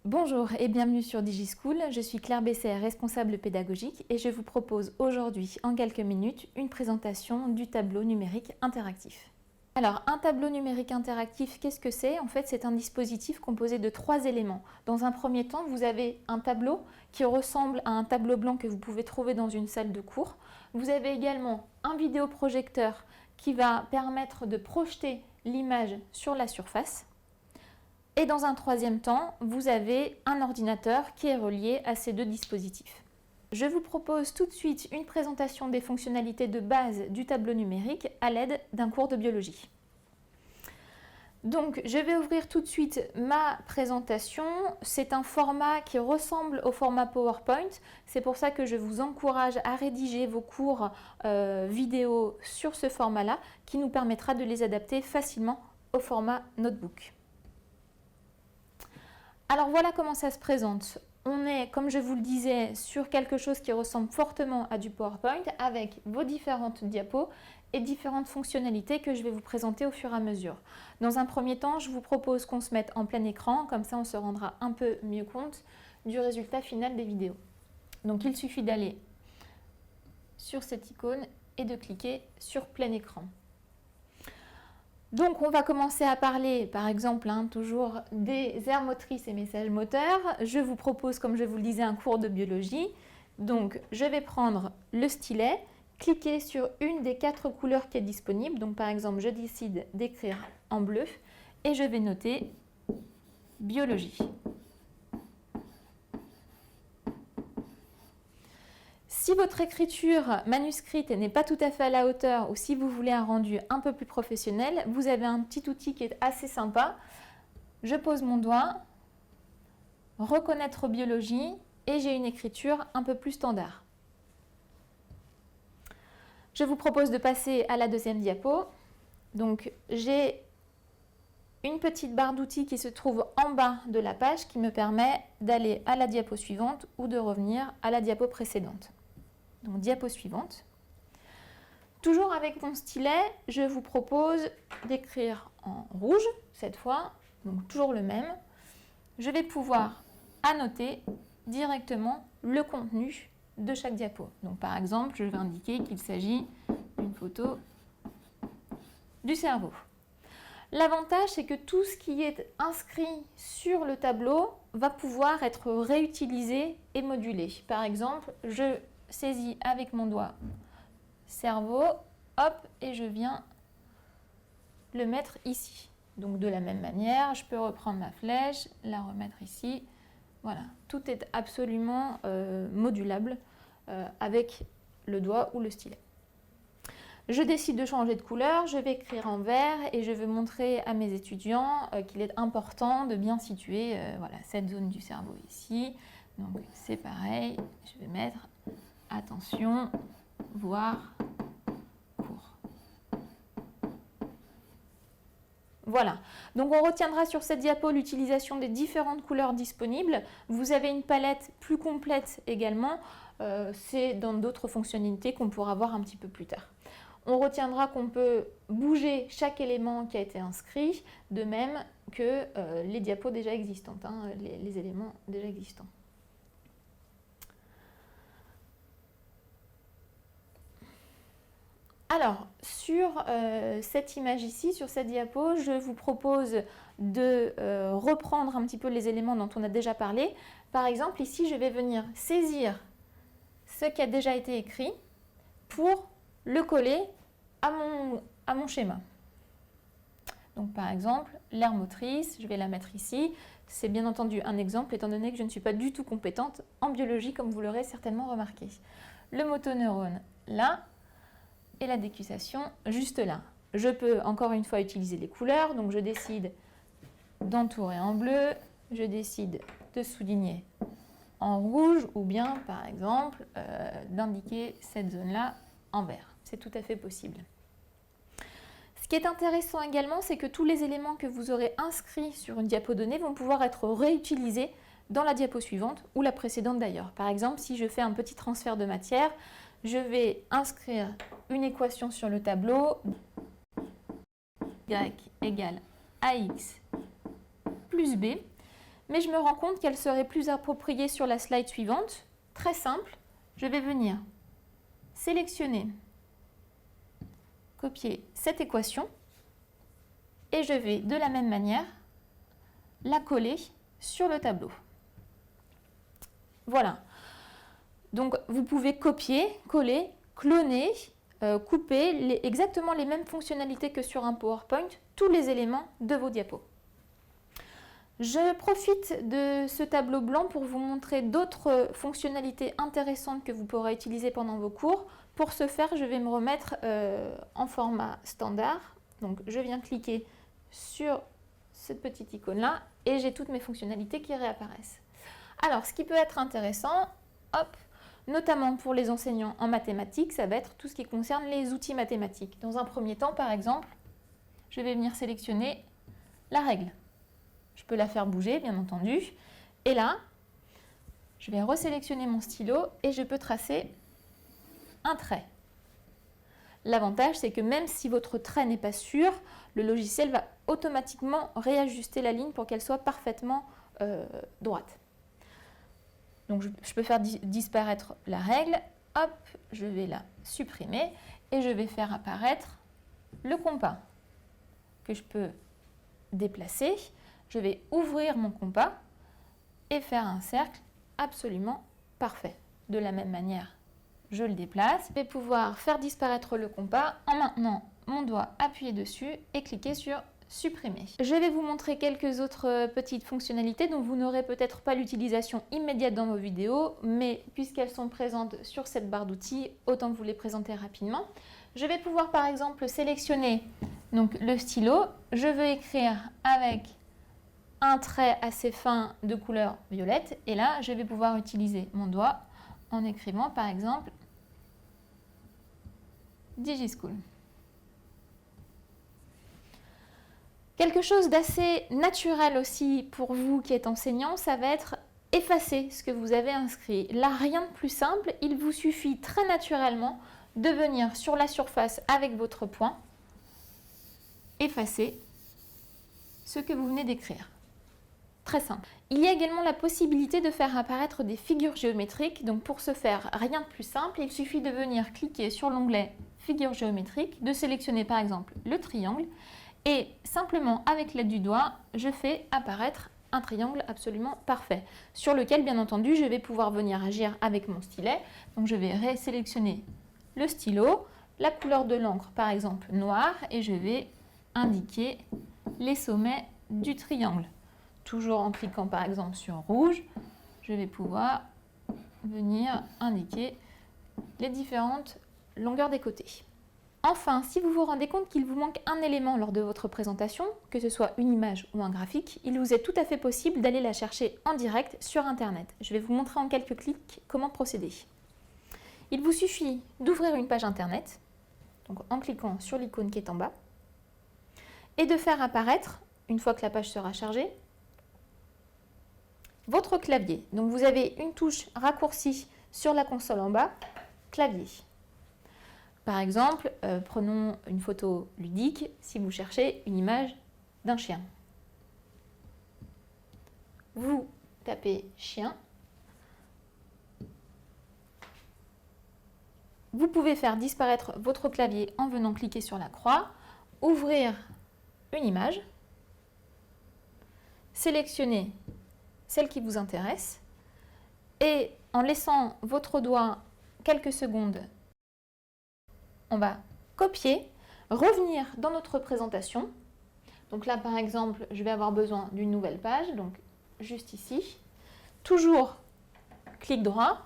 Bonjour et bienvenue sur DigiSchool, je suis Claire Besset, responsable pédagogique et je vous propose aujourd'hui en quelques minutes une présentation du tableau numérique interactif. Alors un tableau numérique interactif, qu'est-ce que c'est? En fait c'est un dispositif composé de 3 éléments. Dans un premier temps vous avez un tableau qui ressemble à un tableau blanc que vous pouvez trouver dans une salle de cours. Vous avez également un vidéoprojecteur qui va permettre de projeter l'image sur la surface. Et dans un troisième temps, vous avez un ordinateur qui est relié à ces deux dispositifs. Je vous propose tout de suite une présentation des fonctionnalités de base du tableau numérique à l'aide d'un cours de biologie. Donc, je vais ouvrir tout de suite ma présentation. C'est un format qui ressemble au format PowerPoint. C'est pour ça que je vous encourage à rédiger vos cours vidéo sur ce format-là, qui nous permettra de les adapter facilement au format notebook. Alors voilà comment ça se présente. On est, comme je vous le disais, sur quelque chose qui ressemble fortement à du PowerPoint avec vos différentes diapos et différentes fonctionnalités que je vais vous présenter au fur et à mesure. Dans un premier temps, je vous propose qu'on se mette en plein écran, comme ça on se rendra un peu mieux compte du résultat final des vidéos. Donc il suffit d'aller sur cette icône et de cliquer sur plein écran. Donc on va commencer à parler par exemple toujours des aires motrices et messages moteurs. Je vous propose, comme je vous le disais, un cours de biologie. Donc je vais prendre le stylet, cliquer sur une des 4 couleurs qui est disponible. Donc par exemple je décide d'écrire en bleu et je vais noter biologie. Si votre écriture manuscrite n'est pas tout à fait à la hauteur ou si vous voulez un rendu un peu plus professionnel, vous avez un petit outil qui est assez sympa. Je pose mon doigt, reconnaître biologie et j'ai une écriture un peu plus standard. Je vous propose de passer à la deuxième diapo. Donc j'ai une petite barre d'outils qui se trouve en bas de la page qui me permet d'aller à la diapo suivante ou de revenir à la diapo précédente. Donc diapo suivante. Toujours avec mon stylet, je vous propose d'écrire en rouge cette fois, donc toujours le même. Je vais pouvoir annoter directement le contenu de chaque diapo. Donc par exemple, je vais indiquer qu'il s'agit d'une photo du cerveau. L'avantage, c'est que tout ce qui est inscrit sur le tableau va pouvoir être réutilisé et modulé. Par exemple, je saisis avec mon doigt cerveau, hop, et je viens le mettre ici. Donc de la même manière, je peux reprendre ma flèche, la remettre ici. Voilà, tout est absolument modulable avec le doigt ou le stylet. Je décide de changer de couleur, je vais écrire en vert et je vais montrer à mes étudiants qu'il est important de bien situer voilà, cette zone du cerveau ici. Donc c'est pareil, je vais mettre attention, voir, cours. Voilà, donc on retiendra sur cette diapo l'utilisation des différentes couleurs disponibles. Vous avez une palette plus complète également, c'est dans d'autres fonctionnalités qu'on pourra voir un petit peu plus tard. On retiendra qu'on peut bouger chaque élément qui a été inscrit, de même que les diapos déjà existantes, les éléments déjà existants. Alors, sur cette image ici, sur cette diapo, je vous propose de reprendre un petit peu les éléments dont on a déjà parlé. Par exemple, ici, je vais venir saisir ce qui a déjà été écrit pour le coller à mon schéma. Donc, par exemple, l'aire motrice, je vais la mettre ici. C'est bien entendu un exemple, étant donné que je ne suis pas du tout compétente en biologie, comme vous l'aurez certainement remarqué. Le motoneurone, là. Et la décussation juste là. Je peux encore une fois utiliser les couleurs, donc je décide d'entourer en bleu, je décide de souligner en rouge ou bien par exemple d'indiquer cette zone-là en vert. C'est tout à fait possible. Ce qui est intéressant également, c'est que tous les éléments que vous aurez inscrits sur une diapo donnée vont pouvoir être réutilisés dans la diapo suivante ou la précédente d'ailleurs. Par exemple, si je fais un petit transfert de matière, je vais inscrire une équation sur le tableau, y égale ax plus b, mais je me rends compte qu'elle serait plus appropriée sur la slide suivante. Très simple, je vais venir sélectionner, copier cette équation et je vais de la même manière la coller sur le tableau. Voilà. Donc vous pouvez copier, coller, cloner, couper exactement les mêmes fonctionnalités que sur un PowerPoint, tous les éléments de vos diapos. Je profite de ce tableau blanc pour vous montrer d'autres fonctionnalités intéressantes que vous pourrez utiliser pendant vos cours. Pour ce faire, je vais me remettre en format standard. Donc je viens cliquer sur cette petite icône-là et j'ai toutes mes fonctionnalités qui réapparaissent. Alors, ce qui peut être intéressant, hop, notamment pour les enseignants en mathématiques, ça va être tout ce qui concerne les outils mathématiques. Dans un premier temps, par exemple, je vais venir sélectionner la règle. Je peux la faire bouger, bien entendu. Et là, je vais resélectionner mon stylo et je peux tracer un trait. L'avantage, c'est que même si votre trait n'est pas sûr, le logiciel va automatiquement réajuster la ligne pour qu'elle soit parfaitement droite. Donc, je peux faire disparaître la règle. Hop, je vais la supprimer et je vais faire apparaître le compas que je peux déplacer. Je vais ouvrir mon compas et faire un cercle absolument parfait. De la même manière, je le déplace. Je vais pouvoir faire disparaître le compas en maintenant mon doigt appuyé dessus et cliquer sur supprimer. Je vais vous montrer quelques autres petites fonctionnalités dont vous n'aurez peut-être pas l'utilisation immédiate dans vos vidéos, mais puisqu'elles sont présentes sur cette barre d'outils, autant vous les présenter rapidement. Je vais pouvoir par exemple sélectionner donc, le stylo. Je veux écrire avec un trait assez fin de couleur violette et là je vais pouvoir utiliser mon doigt en écrivant par exemple DigiSchool. Quelque chose d'assez naturel aussi pour vous qui êtes enseignant, ça va être effacer ce que vous avez inscrit. Là, rien de plus simple, il vous suffit très naturellement de venir sur la surface avec votre poing, effacer ce que vous venez d'écrire. Très simple. Il y a également la possibilité de faire apparaître des figures géométriques. Donc pour ce faire, rien de plus simple, il suffit de venir cliquer sur l'onglet Figures géométriques, de sélectionner par exemple le triangle et simplement avec l'aide du doigt, je fais apparaître un triangle absolument parfait sur lequel bien entendu je vais pouvoir venir agir avec mon stylet. Donc je vais résélectionner le stylo, la couleur de l'encre par exemple noir et je vais indiquer les sommets du triangle. Toujours en cliquant par exemple sur rouge, je vais pouvoir venir indiquer les différentes longueurs des côtés. Enfin, si vous vous rendez compte qu'il vous manque un élément lors de votre présentation, que ce soit une image ou un graphique, il vous est tout à fait possible d'aller la chercher en direct sur Internet. Je vais vous montrer en quelques clics comment procéder. Il vous suffit d'ouvrir une page Internet, donc en cliquant sur l'icône qui est en bas, et de faire apparaître, une fois que la page sera chargée, votre clavier. Donc vous avez une touche raccourcie sur la console en bas, clavier. Par exemple, prenons une photo ludique si vous cherchez une image d'un chien. Vous tapez chien. Vous pouvez faire disparaître votre clavier en venant cliquer sur la croix, ouvrir une image, sélectionner celle qui vous intéresse et en laissant votre doigt quelques secondes, on va copier, revenir dans notre présentation. Donc là, par exemple, je vais avoir besoin d'une nouvelle page, donc juste ici. Toujours clic droit,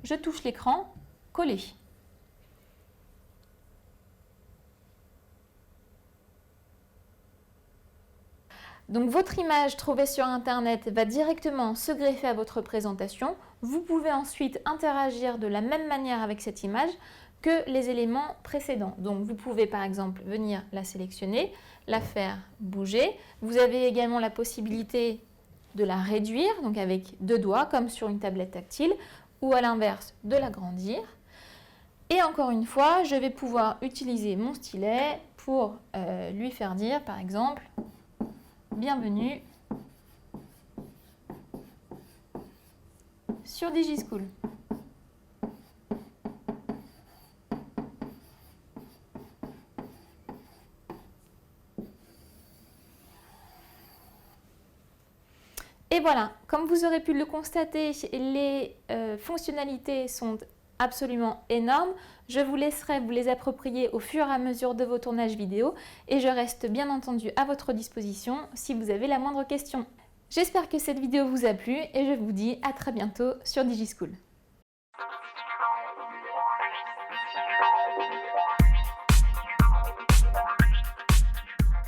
je touche l'écran, coller. Donc votre image trouvée sur Internet va directement se greffer à votre présentation. Vous pouvez ensuite interagir de la même manière avec cette image que les éléments précédents. Donc vous pouvez par exemple venir la sélectionner, la faire bouger. Vous avez également la possibilité de la réduire, donc avec deux doigts comme sur une tablette tactile, ou à l'inverse de l'agrandir. Et encore une fois, je vais pouvoir utiliser mon stylet pour lui faire dire, par exemple, bienvenue sur DigiSchool. Et voilà, comme vous aurez pu le constater, les fonctionnalités sont absolument énormes. Je vous laisserai vous les approprier au fur et à mesure de vos tournages vidéo et je reste bien entendu à votre disposition si vous avez la moindre question. J'espère que cette vidéo vous a plu et je vous dis à très bientôt sur DigiSchool.